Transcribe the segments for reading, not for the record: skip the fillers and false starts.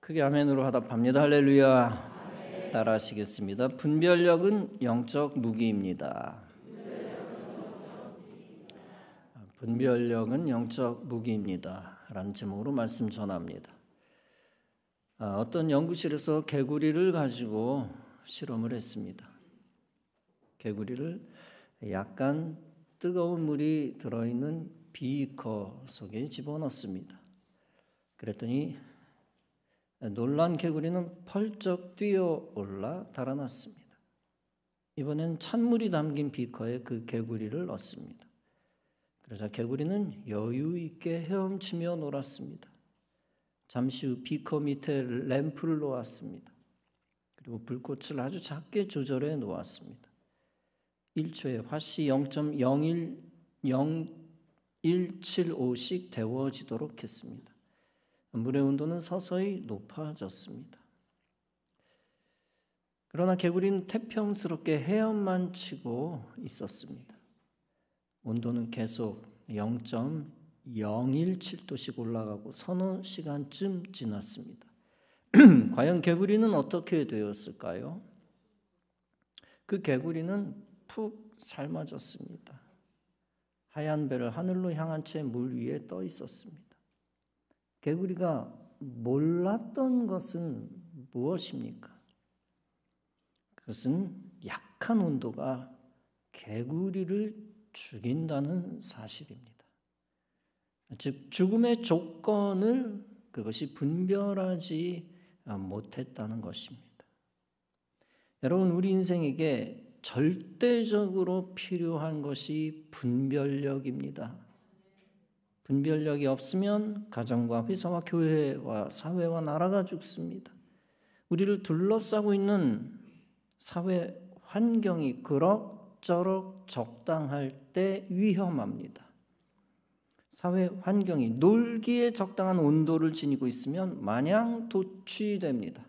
크게 아멘으로 화답합니다. 할렐루야. 따라하시겠습니다. 분별력은 영적 무기입니다. 분별력은 영적 무기입니다. 라는 제목으로 말씀 전합니다. 어떤 연구실에서 개구리를 가지고 실험을 했습니다. 개구리를 약간 뜨거운 물이 들어있는 비커 속에 집어넣습니다. 그랬더니 놀란 개구리는 펄쩍 뛰어올라 달아났습니다. 이번엔 찬물이 담긴 비커에 그 개구리를 넣습니다. 그러자 개구리는 여유 있게 헤엄치며 놀았습니다. 잠시 후 비커 밑에 램프를 놓았습니다. 그리고 불꽃을 아주 작게 조절해 놓았습니다. 1초에 화씨 0.0175씩 데워지도록 했습니다. 물의 온도는 서서히 높아졌습니다. 그러나 개구리는 태평스럽게 헤엄만 치고 있었습니다. 온도는 계속 0.017도씩 올라가고 서너 시간쯤 지났습니다. 과연 개구리는 어떻게 되었을까요? 그 개구리는 푹 삶아졌습니다. 하얀 배를 하늘로 향한 채 물 위에 떠 있었습니다. 개구리가 몰랐던 것은 무엇입니까? 그것은 약한 온도가 개구리를 죽인다는 사실입니다. 즉 죽음의 조건을 그것이 분별하지 못했다는 것입니다. 여러분, 우리 인생에게 절대적으로 필요한 것이 분별력입니다. 분별력이 없으면 가정과 회사와 교회와 사회와 나라가 죽습니다. 우리를 둘러싸고 있는 사회 환경이 그럭저럭 적당할 때 위험합니다. 사회 환경이 놀기에 적당한 온도를 지니고 있으면 마냥 도취됩니다.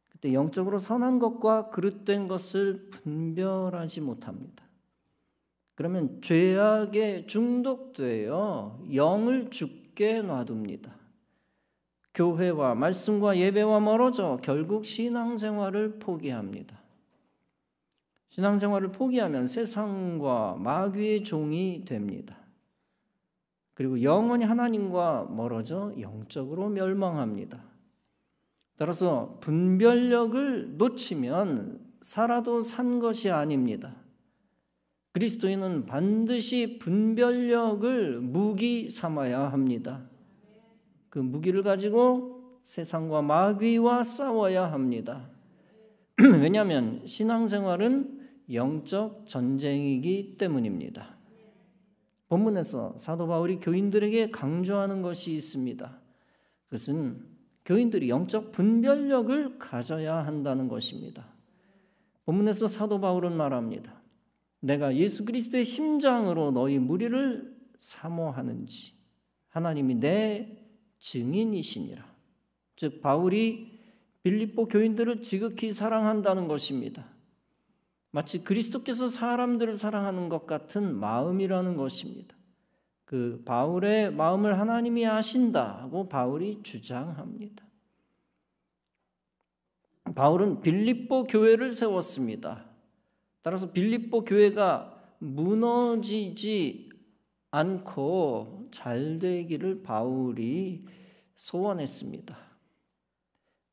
그때 영적으로 선한 것과 그릇된 것을 분별하지 못합니다. 그러면 죄악에 중독되어 영을 죽게 놔둡니다. 교회와 말씀과 예배와 멀어져 결국 신앙생활을 포기합니다. 신앙생활을 포기하면 세상과 마귀의 종이 됩니다. 그리고 영원히 하나님과 멀어져 영적으로 멸망합니다. 따라서 분별력을 놓치면 살아도 산 것이 아닙니다. 그리스도인은 반드시 분별력을 무기 삼아야 합니다. 그 무기를 가지고 세상과 마귀와 싸워야 합니다. 왜냐하면 신앙생활은 영적 전쟁이기 때문입니다. 본문에서 사도 바울이 교인들에게 강조하는 것이 있습니다. 그것은 교인들이 영적 분별력을 가져야 한다는 것입니다. 본문에서 사도 바울은 말합니다. 내가 예수 그리스도의 심장으로 너희 무리를 사모하는지 하나님이 내 증인이시니라. 즉 바울이 빌립보 교인들을 지극히 사랑한다는 것입니다. 마치 그리스도께서 사람들을 사랑하는 것 같은 마음이라는 것입니다. 그 바울의 마음을 하나님이 아신다고 바울이 주장합니다. 바울은 빌립보 교회를 세웠습니다. 따라서 빌립보 교회가 무너지지 않고 잘 되기를 바울이 소원했습니다.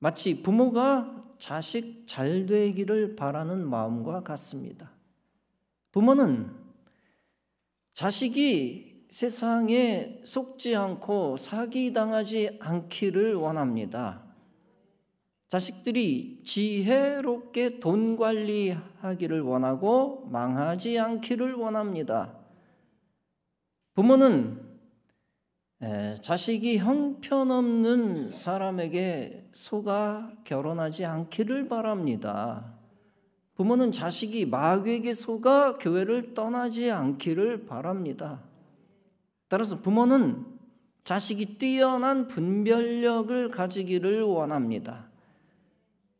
마치 부모가 자식 잘 되기를 바라는 마음과 같습니다. 부모는 자식이 세상에 속지 않고 사기당하지 않기를 원합니다. 자식들이 지혜롭게 돈 관리하기를 원하고 망하지 않기를 원합니다. 부모는 자식이 형편없는 사람에게 속아 결혼하지 않기를 바랍니다. 부모는 자식이 마귀에게 속아 교회를 떠나지 않기를 바랍니다. 따라서 부모는 자식이 뛰어난 분별력을 가지기를 원합니다.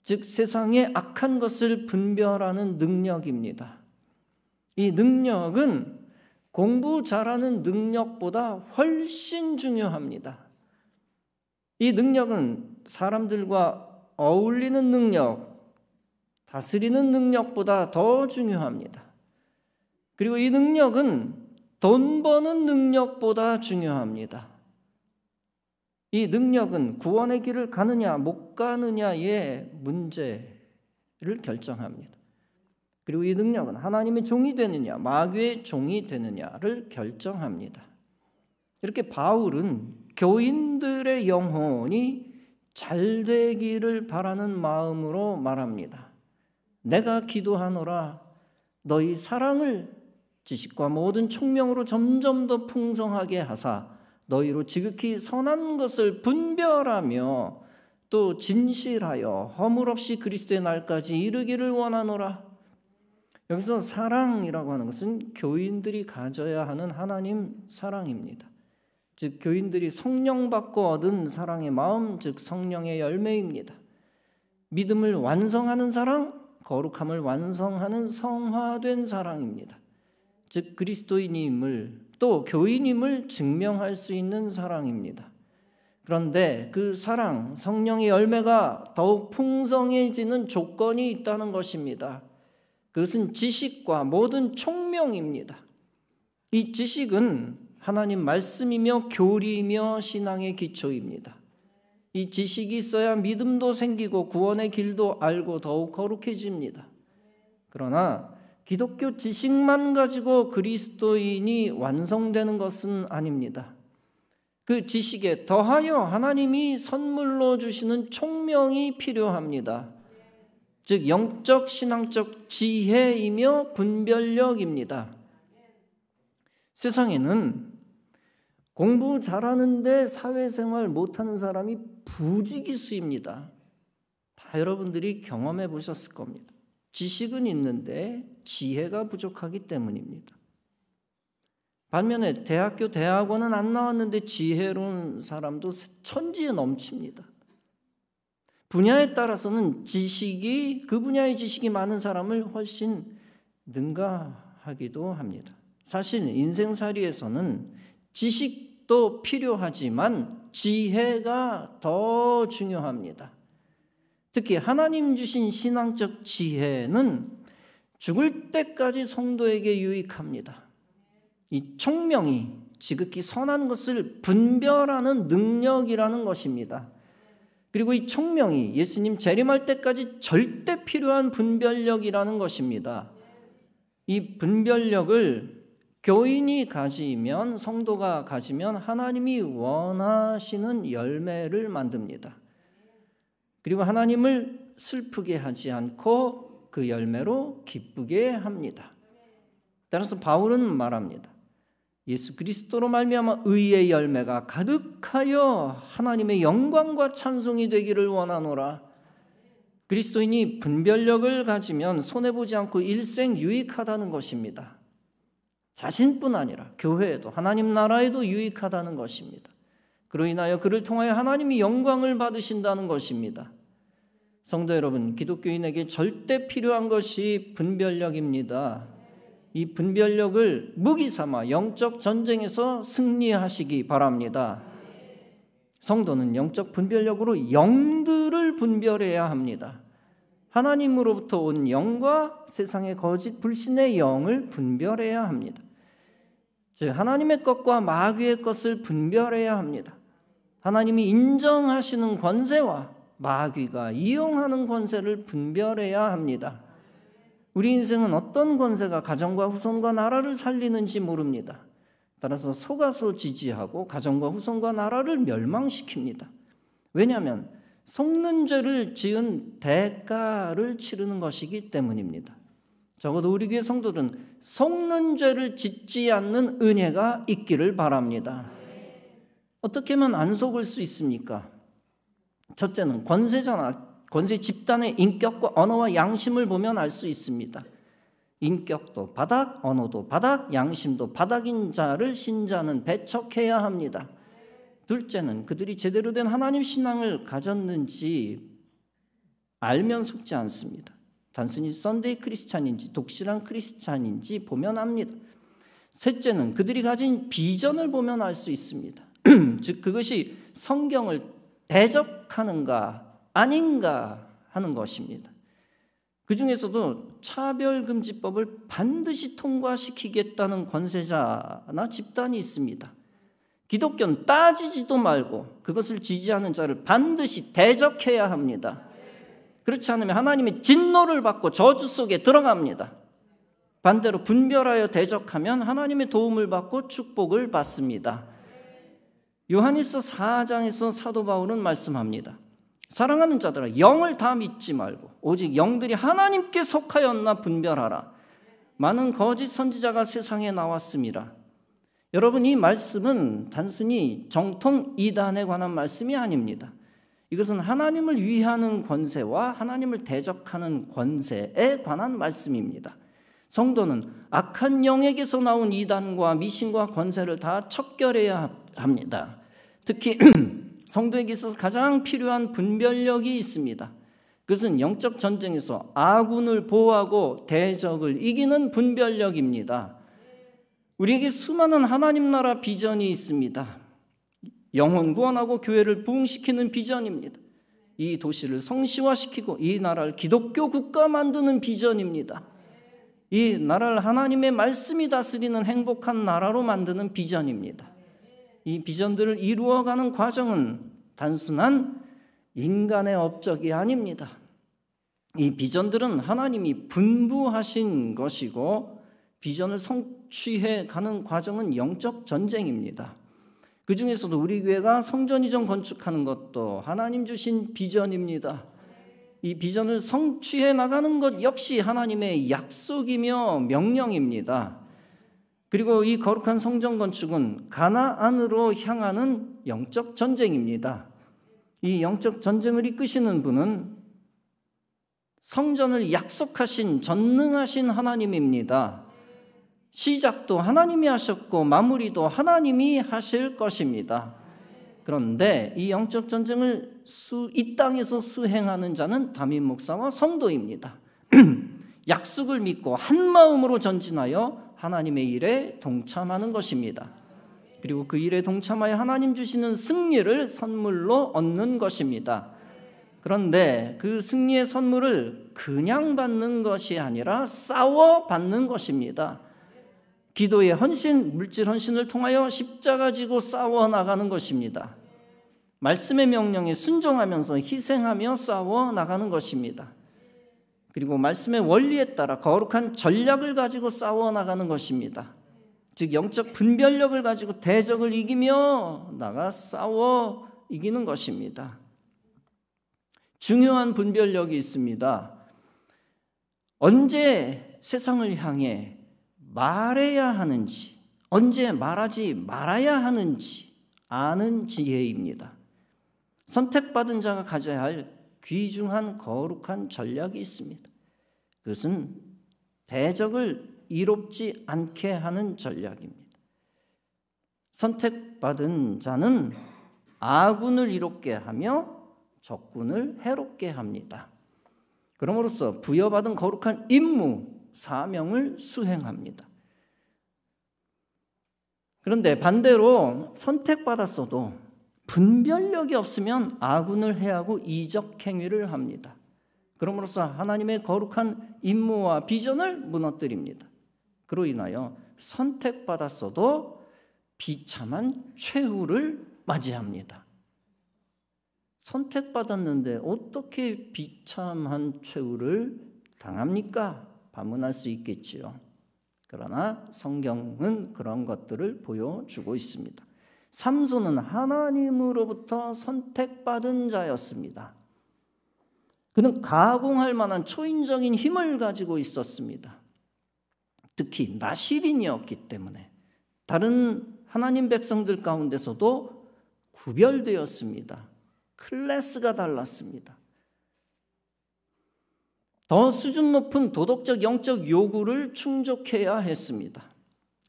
즉 세상의 악한 것을 분별하는 능력입니다. 이 능력은 공부 잘하는 능력보다 훨씬 중요합니다. 이 능력은 사람들과 어울리는 능력, 다스리는 능력보다 더 중요합니다. 그리고 이 능력은 돈 버는 능력보다 중요합니다. 이 능력은 구원의 길을 가느냐 못 가느냐의 문제를 결정합니다. 그리고 이 능력은 하나님의 종이 되느냐 마귀의 종이 되느냐를 결정합니다. 이렇게 바울은 교인들의 영혼이 잘 되기를 바라는 마음으로 말합니다. 내가 기도하노라 너희 사랑을 지식과 모든 총명으로 점점 더 풍성하게 하사 너희로 지극히 선한 것을 분별하며 또 진실하여 허물 없이 그리스도의 날까지 이르기를 원하노라. 여기서 사랑이라고 하는 것은 교인들이 가져야 하는 하나님 사랑입니다. 즉 교인들이 성령 받고 얻은 사랑의 마음, 즉 성령의 열매입니다. 믿음을 완성하는 사랑, 거룩함을 완성하는 성화된 사랑입니다. 즉 그리스도인임을 또 교인임을 증명할 수 있는 사랑입니다. 그런데 그 사랑, 성령의 열매가 더욱 풍성해지는 조건이 있다는 것입니다. 그것은 지식과 모든 총명입니다. 이 지식은 하나님 말씀이며 교리이며 신앙의 기초입니다. 이 지식이 있어야 믿음도 생기고 구원의 길도 알고 더욱 거룩해집니다. 그러나 기독교 지식만 가지고 그리스도인이 완성되는 것은 아닙니다. 그 지식에 더하여 하나님이 선물로 주시는 총명이 필요합니다. 즉 영적 신앙적 지혜이며 분별력입니다. 세상에는 공부 잘하는데 사회생활 못하는 사람이 부지기수입니다. 다 여러분들이 경험해 보셨을 겁니다. 지식은 있는데 지혜가 부족하기 때문입니다. 반면에 대학교, 대학원은 안 나왔는데 지혜로운 사람도 천지에 넘칩니다. 분야에 따라서는 그 분야의 지식이 많은 사람을 훨씬 능가하기도 합니다. 사실 인생살이에서는 지식도 필요하지만 지혜가 더 중요합니다. 특히 하나님 주신 신앙적 지혜는 죽을 때까지 성도에게 유익합니다. 이 총명이 지극히 선한 것을 분별하는 능력이라는 것입니다. 그리고 이 총명이 예수님 재림할 때까지 절대 필요한 분별력이라는 것입니다. 이 분별력을 교인이 가지면, 성도가 가지면 하나님이 원하시는 열매를 만듭니다. 그리고 하나님을 슬프게 하지 않고 그 열매로 기쁘게 합니다. 따라서 바울은 말합니다. 예수 그리스도로 말미암아 의의 열매가 가득하여 하나님의 영광과 찬송이 되기를 원하노라. 그리스도인이 분별력을 가지면 손해보지 않고 일생 유익하다는 것입니다. 자신뿐 아니라 교회에도 하나님 나라에도 유익하다는 것입니다. 그로 인하여 그를 통하여 하나님이 영광을 받으신다는 것입니다. 성도 여러분, 기독교인에게 절대 필요한 것이 분별력입니다. 이 분별력을 무기 삼아 영적 전쟁에서 승리하시기 바랍니다. 성도는 영적 분별력으로 영들을 분별해야 합니다. 하나님으로부터 온 영과 세상의 거짓 불신의 영을 분별해야 합니다. 즉 하나님의 것과 마귀의 것을 분별해야 합니다. 하나님이 인정하시는 권세와 마귀가 이용하는 권세를 분별해야 합니다. 우리 인생은 어떤 권세가 가정과 후손과 나라를 살리는지 모릅니다. 따라서 속아서 지지하고 가정과 후손과 나라를 멸망시킵니다. 왜냐하면 속는 죄를 지은 대가를 치르는 것이기 때문입니다. 적어도 우리 교회 성도들은 속는 죄를 짓지 않는 은혜가 있기를 바랍니다. 어떻게 하면 안 속을 수 있습니까? 첫째는 권세 집단의 인격과 언어와 양심을 보면 알 수 있습니다. 인격도 바닥, 언어도 바닥, 양심도 바닥인 자를 신자는 배척해야 합니다. 둘째는 그들이 제대로 된 하나님 신앙을 가졌는지 알면 속지 않습니다. 단순히 썬데이 크리스찬인지 독실한 크리스찬인지 보면 압니다. 셋째는 그들이 가진 비전을 보면 알 수 있습니다. 즉 그것이 성경을 대적하는가 아닌가 하는 것입니다. 그 중에서도 차별금지법을 반드시 통과시키겠다는 권세자나 집단이 있습니다. 기독교는 따지지도 말고 그것을 지지하는 자를 반드시 대적해야 합니다. 그렇지 않으면 하나님의 진노를 받고 저주 속에 들어갑니다. 반대로 분별하여 대적하면 하나님의 도움을 받고 축복을 받습니다. 요한일서 4장에서 사도 바울은 말씀합니다. 사랑하는 자들아, 영을 다 믿지 말고 오직 영들이 하나님께 속하였나 분별하라. 많은 거짓 선지자가 세상에 나왔습니다. 여러분, 이 말씀은 단순히 정통 이단에 관한 말씀이 아닙니다. 이것은 하나님을 위하는 권세와 하나님을 대적하는 권세에 관한 말씀입니다. 성도는 악한 영에게서 나온 이단과 미신과 권세를 다 척결해야 합니다. 특히 성도에게 있어서 가장 필요한 분별력이 있습니다. 그것은 영적 전쟁에서 아군을 보호하고 대적을 이기는 분별력입니다. 우리에게 수많은 하나님 나라 비전이 있습니다. 영혼 구원하고 교회를 부흥시키는 비전입니다. 이 도시를 성시화시키고 이 나라를 기독교 국가 만드는 비전입니다. 이 나라를 하나님의 말씀이 다스리는 행복한 나라로 만드는 비전입니다. 이 비전들을 이루어가는 과정은 단순한 인간의 업적이 아닙니다. 이 비전들은 하나님이 분부하신 것이고 비전을 성취해 가는 과정은 영적 전쟁입니다. 그 중에서도 우리 교회가 성전 이전 건축하는 것도 하나님 주신 비전입니다. 이 비전을 성취해 나가는 것 역시 하나님의 약속이며 명령입니다. 그리고 이 거룩한 성전 건축은 가나안으로 향하는 영적 전쟁입니다. 이 영적 전쟁을 이끄시는 분은 성전을 약속하신 전능하신 하나님입니다. 시작도 하나님이 하셨고 마무리도 하나님이 하실 것입니다. 그런데 이 영적 전쟁을 이 땅에서 수행하는 자는 담임 목사와 성도입니다. 약속을 믿고 한 마음으로 전진하여 하나님의 일에 동참하는 것입니다. 그리고 그 일에 동참하여 하나님 주시는 승리를 선물로 얻는 것입니다. 그런데 그 승리의 선물을 그냥 받는 것이 아니라 싸워 받는 것입니다. 기도의 헌신, 물질 헌신을 통하여 십자가 지고 싸워 나가는 것입니다. 말씀의 명령에 순종하면서 희생하며 싸워 나가는 것입니다. 그리고 말씀의 원리에 따라 거룩한 전략을 가지고 싸워 나가는 것입니다. 즉 영적 분별력을 가지고 대적을 이기며 나가 싸워 이기는 것입니다. 중요한 분별력이 있습니다. 언제 세상을 향해 말해야 하는지, 언제 말하지 말아야 하는지 아는 지혜입니다. 선택받은 자가 가져야 할 귀중한 거룩한 전략이 있습니다. 그것은 대적을 이롭지 않게 하는 전략입니다. 선택받은 자는 아군을 이롭게 하며 적군을 해롭게 합니다. 그럼으로써 부여받은 거룩한 임무, 사명을 수행합니다. 그런데 반대로 선택받았어도 분별력이 없으면 아군을 해하고 이적 행위를 합니다. 그럼으로써 하나님의 거룩한 임무와 비전을 무너뜨립니다. 그로 인하여 선택받았어도 비참한 최후를 맞이합니다. 선택받았는데 어떻게 비참한 최후를 당합니까? 반문할 수 있겠지요. 그러나 성경은 그런 것들을 보여주고 있습니다. 삼손은 하나님으로부터 선택받은 자였습니다. 그는 가공할 만한 초인적인 힘을 가지고 있었습니다. 특히 나실인이었기 때문에 다른 하나님 백성들 가운데서도 구별되었습니다. 클래스가 달랐습니다. 더 수준 높은 도덕적 영적 요구를 충족해야 했습니다.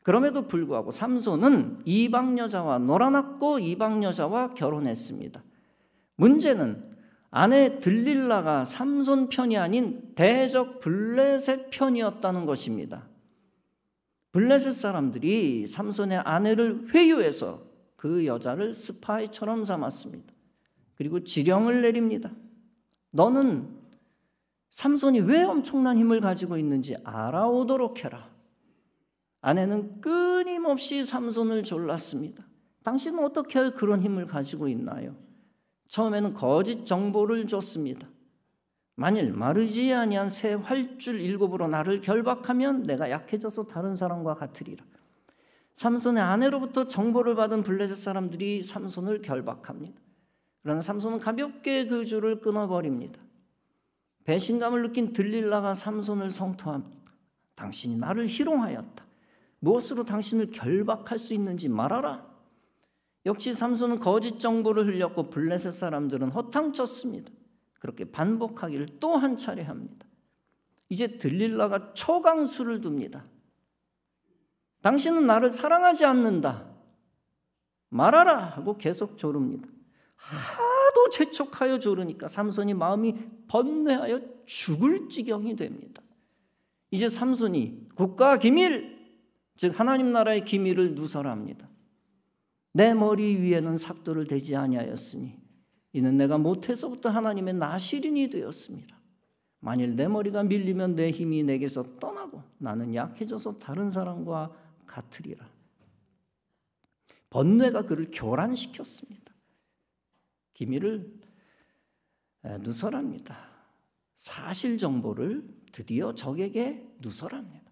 그럼에도 불구하고 삼손은 이방 여자와 놀아났고 이방 여자와 결혼했습니다. 문제는 아내 들릴라가 삼손 편이 아닌 대적 블레셋 편이었다는 것입니다. 블레셋 사람들이 삼손의 아내를 회유해서 그 여자를 스파이처럼 삼았습니다. 그리고 지령을 내립니다. 너는 삼손이 왜 엄청난 힘을 가지고 있는지 알아오도록 해라. 아내는 끊임없이 삼손을 졸랐습니다. 당신은 어떻게 그런 힘을 가지고 있나요? 처음에는 거짓 정보를 줬습니다. 만일 마르지 아니한 새 활줄 7으로 나를 결박하면 내가 약해져서 다른 사람과 같으리라. 삼손의 아내로부터 정보를 받은 블레셋 사람들이 삼손을 결박합니다. 그러나 삼손은 가볍게 그 줄을 끊어버립니다. 배신감을 느낀 들릴라가 삼손을 성토합니다. 당신이 나를 희롱하였다. 무엇으로 당신을 결박할 수 있는지 말하라. 역시 삼손은 거짓 정보를 흘렸고 블레셋 사람들은 허탕쳤습니다. 그렇게 반복하기를 또 한 차례 합니다. 이제 들릴라가 초강수를 둡니다. 당신은 나를 사랑하지 않는다. 말하라 하고 계속 조릅니다. 하도 재촉하여 조르니까 삼손이 마음이 번뇌하여 죽을 지경이 됩니다. 이제 삼손이 국가 기밀, 즉 하나님 나라의 기밀을 누설합니다. 내 머리 위에는 삭도를 대지 아니하였으니 이는 내가 못해서부터 하나님의 나시린이 되었습니다. 만일 내 머리가 밀리면 내 힘이 내게서 떠나고 나는 약해져서 다른 사람과 같으리라. 번뇌가 그를 교란시켰습니다. 기밀을 누설합니다. 사실 정보를 드디어 적에게 누설합니다.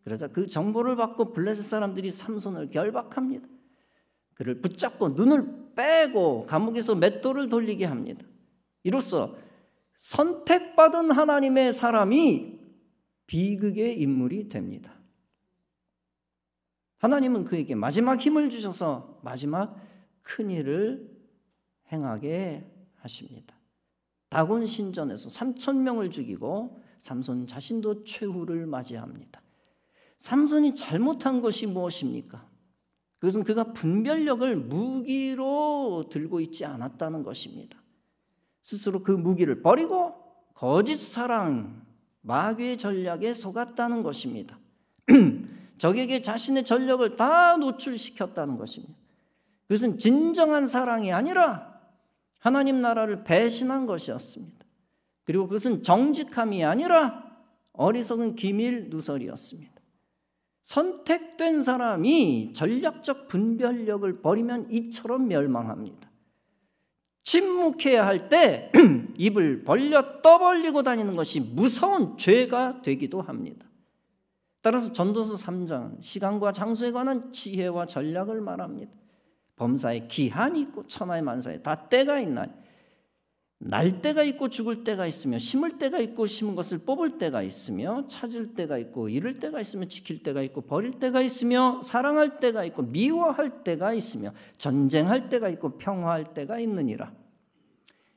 그러자 그 정보를 받고 블레셋 사람들이 삼손을 결박합니다. 그를 붙잡고 눈을 빼고 감옥에서 맷돌을 돌리게 합니다. 이로써 선택받은 하나님의 사람이 비극의 인물이 됩니다. 하나님은 그에게 마지막 힘을 주셔서 마지막 큰 일을 행하게 하십니다. 다곤 신전에서 3,000명을 죽이고 삼손 자신도 최후를 맞이합니다. 삼손이 잘못한 것이 무엇입니까? 그것은 그가 분별력을 무기로 들고 있지 않았다는 것입니다. 스스로 그 무기를 버리고 거짓 사랑, 마귀의 전략에 속았다는 것입니다. 적에게 자신의 전력을 다 노출시켰다는 것입니다. 그것은 진정한 사랑이 아니라 하나님 나라를 배신한 것이었습니다. 그리고 그것은 정직함이 아니라 어리석은 기밀 누설이었습니다. 선택된 사람이 전략적 분별력을 버리면 이처럼 멸망합니다. 침묵해야 할 때 입을 벌려 떠벌리고 다니는 것이 무서운 죄가 되기도 합니다. 따라서 전도서 3장 시간과 장소에 관한 지혜와 전략을 말합니다. 범사에 기한이 있고 천하의 만사에 다 때가 있나니 날 때가 있고 죽을 때가 있으며 심을 때가 있고 심은 것을 뽑을 때가 있으며 찾을 때가 있고 잃을 때가 있으며 지킬 때가 있고 버릴 때가 있으며 사랑할 때가 있고 미워할 때가 있으며 전쟁할 때가 있고 평화할 때가 있느니라.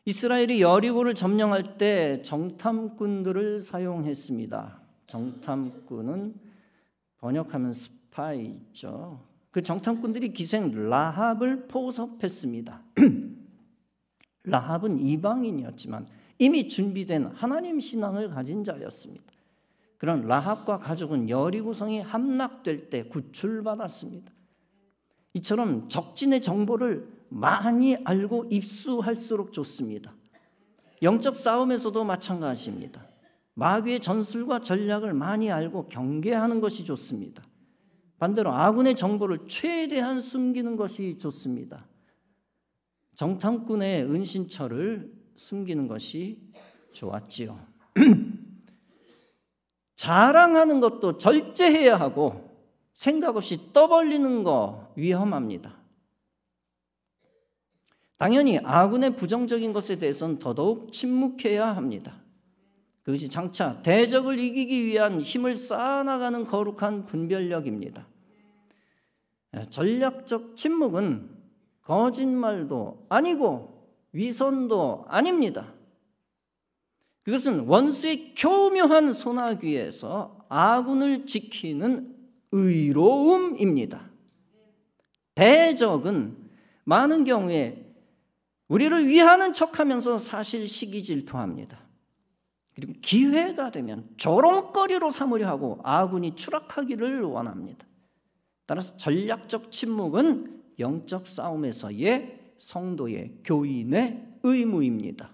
이스라엘이 여리고를 점령할 때 정탐꾼들을 사용했습니다. 정탐꾼은 번역하면 스파이죠. 그 정탐꾼들이 기생 라합을 포섭했습니다. 라합은 이방인이었지만 이미 준비된 하나님 신앙을 가진 자였습니다. 그런 라합과 가족은 여리고성이 함락될 때 구출받았습니다. 이처럼 적진의 정보를 많이 알고 입수할수록 좋습니다. 영적 싸움에서도 마찬가지입니다. 마귀의 전술과 전략을 많이 알고 경계하는 것이 좋습니다. 반대로 아군의 정보를 최대한 숨기는 것이 좋습니다. 정탐꾼의 은신처를 숨기는 것이 좋았지요. 자랑하는 것도 절제해야 하고 생각 없이 떠벌리는 거 위험합니다. 당연히 아군의 부정적인 것에 대해서는 더더욱 침묵해야 합니다. 그것이 장차 대적을 이기기 위한 힘을 쌓아나가는 거룩한 분별력입니다. 전략적 침묵은 거짓말도 아니고 위선도 아닙니다. 그것은 원수의 교묘한 소나귀에서 아군을 지키는 의로움입니다. 대적은 많은 경우에 우리를 위하는 척하면서 사실 시기 질투합니다. 그리고 기회가 되면 조롱거리로 삼으려 하고 아군이 추락하기를 원합니다. 따라서 전략적 침묵은 영적 싸움에서의 성도의 교인의 의무입니다.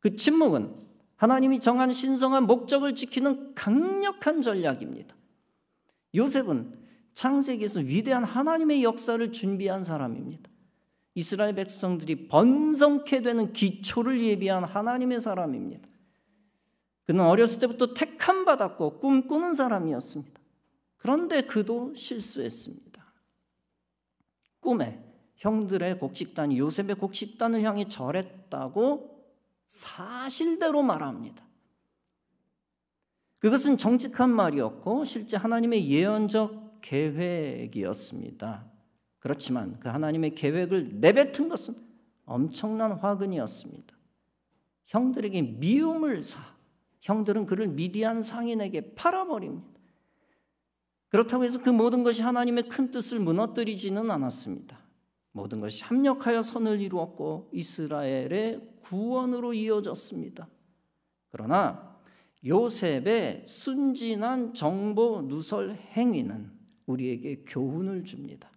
그 침묵은 하나님이 정한 신성한 목적을 지키는 강력한 전략입니다. 요셉은 창세기에서 위대한 하나님의 역사를 준비한 사람입니다. 이스라엘 백성들이 번성케 되는 기초를 예비한 하나님의 사람입니다. 그는 어렸을 때부터 택함 받았고 꿈꾸는 사람이었습니다. 그런데 그도 실수했습니다. 꿈에 형들의 곡식단이 요셉의 곡식단을 향해 절했다고 사실대로 말합니다. 그것은 정직한 말이었고 실제 하나님의 예언적 계획이었습니다. 그렇지만 그 하나님의 계획을 내뱉은 것은 엄청난 화근이었습니다. 형들에게 미움을 형들은 그를 미디안 상인에게 팔아버립니다. 그렇다고 해서 그 모든 것이 하나님의 큰 뜻을 무너뜨리지는 않았습니다. 모든 것이 합력하여 선을 이루었고 이스라엘의 구원으로 이어졌습니다. 그러나 요셉의 순진한 정보 누설 행위는 우리에게 교훈을 줍니다.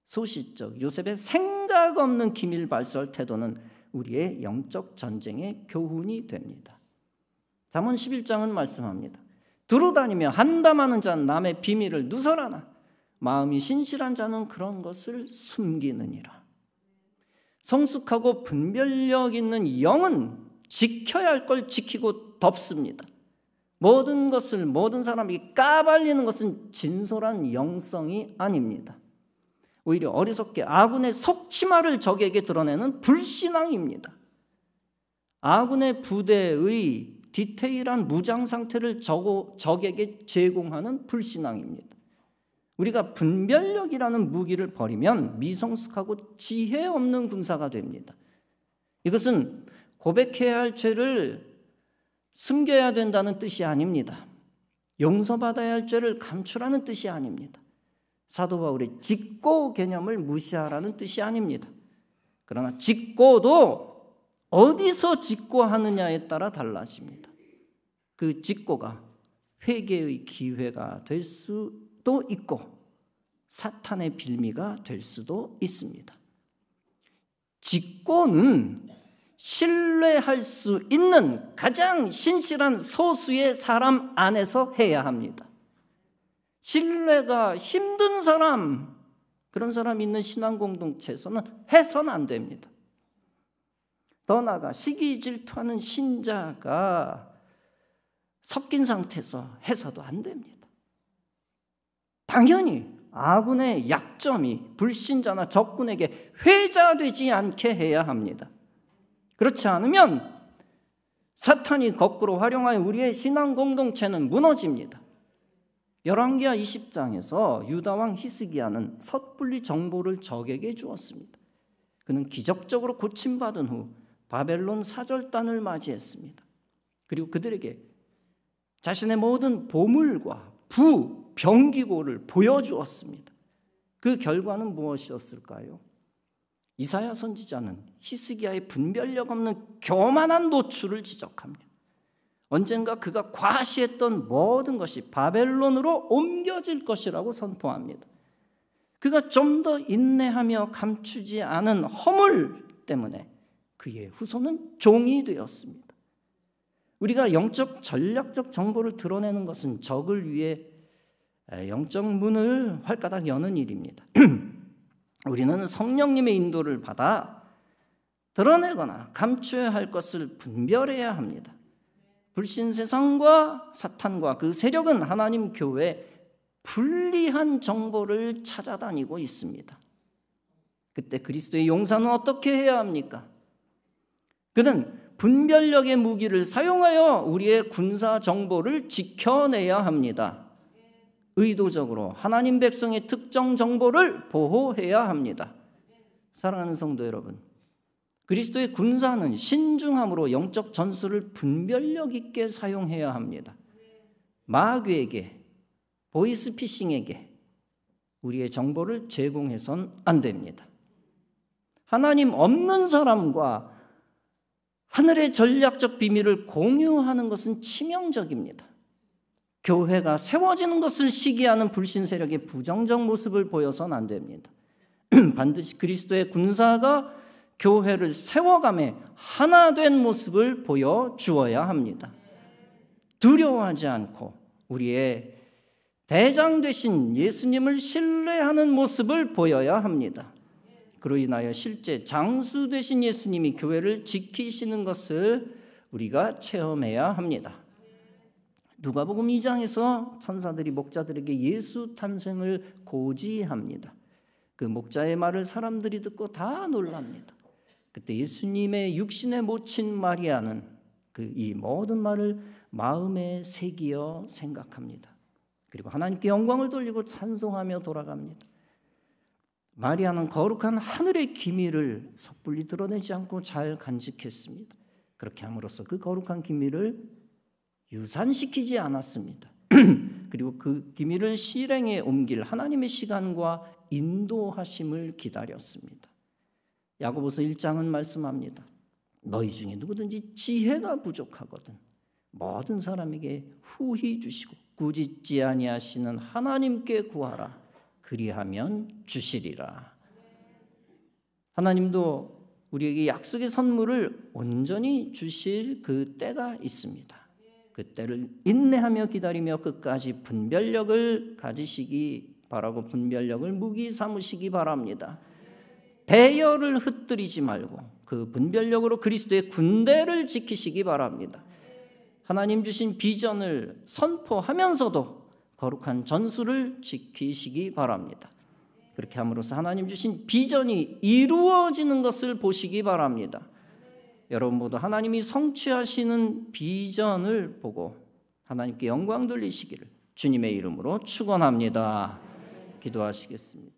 소시적 요셉의 생각 없는 기밀 발설 태도는 우리의 영적 전쟁의 교훈이 됩니다. 잠언 11장은 말씀합니다. 두루 다니며 한담하는 자는 남의 비밀을 누설하나 마음이 신실한 자는 그런 것을 숨기느니라. 성숙하고 분별력 있는 영은 지켜야 할 걸 지키고 덮습니다. 모든 것을 모든 사람이 까발리는 것은 진솔한 영성이 아닙니다. 오히려 어리석게 아군의 속치마를 적에게 드러내는 불신앙입니다. 아군의 부대의 디테일한 무장 상태를 적에게 제공하는 불신앙입니다. 우리가 분별력이라는 무기를 버리면 미성숙하고 지혜 없는 군사가 됩니다. 이것은 고백해야 할 죄를 숨겨야 된다는 뜻이 아닙니다. 용서받아야 할 죄를 감추라는 뜻이 아닙니다. 사도 바울의 직고 개념을 무시하라는 뜻이 아닙니다. 그러나 직고도 어디서 직고하느냐에 따라 달라집니다. 그 직고가 회개의 기회가 될 수도 있고 사탄의 빌미가 될 수도 있습니다. 직고는 신뢰할 수 있는 가장 신실한 소수의 사람 안에서 해야 합니다. 신뢰가 힘든 사람, 그런 사람 있는 신앙 공동체에서는 해서는 안 됩니다. 더 나아가 시기 질투하는 신자가 섞인 상태에서 해서도 안 됩니다. 당연히 아군의 약점이 불신자나 적군에게 회자되지 않게 해야 합니다. 그렇지 않으면 사탄이 거꾸로 활용하여 우리의 신앙 공동체는 무너집니다. 열왕기하 20장에서 유다왕 히스기야는 섣불리 정보를 적에게 주었습니다. 그는 기적적으로 고침받은 후 바벨론 사절단을 맞이했습니다. 그리고 그들에게 자신의 모든 보물과 병기고를 보여주었습니다. 그 결과는 무엇이었을까요? 이사야 선지자는 히스기야의 분별력 없는 교만한 노출을 지적합니다. 언젠가 그가 과시했던 모든 것이 바벨론으로 옮겨질 것이라고 선포합니다. 그가 좀 더 인내하며 감추지 않은 허물 때문에 그의 후손은 종이 되었습니다. 우리가 영적 전략적 정보를 드러내는 것은 적을 위해 영적 문을 활가닥 여는 일입니다. 우리는 성령님의 인도를 받아 드러내거나 감춰야 할 것을 분별해야 합니다. 불신 세상과 사탄과 그 세력은 하나님 교회에 불리한 정보를 찾아다니고 있습니다. 그때 그리스도의 용사는 어떻게 해야 합니까? 그는 분별력의 무기를 사용하여 우리의 군사 정보를 지켜내야 합니다. 의도적으로 하나님 백성의 특정 정보를 보호해야 합니다. 사랑하는 성도 여러분, 그리스도의 군사는 신중함으로 영적 전술을 분별력 있게 사용해야 합니다. 마귀에게, 보이스피싱에게 우리의 정보를 제공해서는 안 됩니다. 하나님 없는 사람과 하늘의 전략적 비밀을 공유하는 것은 치명적입니다. 교회가 세워지는 것을 시기하는 불신 세력의 부정적 모습을 보여서는 안 됩니다. 반드시 그리스도의 군사가 교회를 세워감에 하나 된 모습을 보여주어야 합니다. 두려워하지 않고 우리의 대장 되신 예수님을 신뢰하는 모습을 보여야 합니다. 그로 인하여 실제 장수 되신 예수님이 교회를 지키시는 것을 우리가 체험해야 합니다. 누가복음 2장에서 천사들이 목자들에게 예수 탄생을 고지합니다. 그 목자의 말을 사람들이 듣고 다 놀랍니다. 그때 예수님의 육신에 모친 마리아는 이 모든 말을 마음에 새기어 생각합니다. 그리고 하나님께 영광을 돌리고 찬송하며 돌아갑니다. 마리아는 거룩한 하늘의 기밀을 섣불리 드러내지 않고 잘 간직했습니다. 그렇게 함으로써 그 거룩한 기밀을 유산시키지 않았습니다. 그리고 그 기밀을 실행에 옮길 하나님의 시간과 인도하심을 기다렸습니다. 야고보서 1장은 말씀합니다. 너희 중에 누구든지 지혜가 부족하거든 모든 사람에게 후히 주시고 꾸짖지 아니하시는 하나님께 구하라. 그리하면 주시리라. 하나님도 우리에게 약속의 선물을 온전히 주실 그 때가 있습니다. 그 때를 인내하며 기다리며 끝까지 분별력을 가지시기 바라고 분별력을 무기 삼으시기 바랍니다. 대열을 흩뜨리지 말고 그 분별력으로 그리스도의 군대를 지키시기 바랍니다. 하나님 주신 비전을 선포하면서도 거룩한 전술을 지키시기 바랍니다. 그렇게 함으로써 하나님 주신 비전이 이루어지는 것을 보시기 바랍니다. 여러분 모두 하나님이 성취하시는 비전을 보고 하나님께 영광 돌리시기를 주님의 이름으로 축원합니다. 기도하시겠습니다.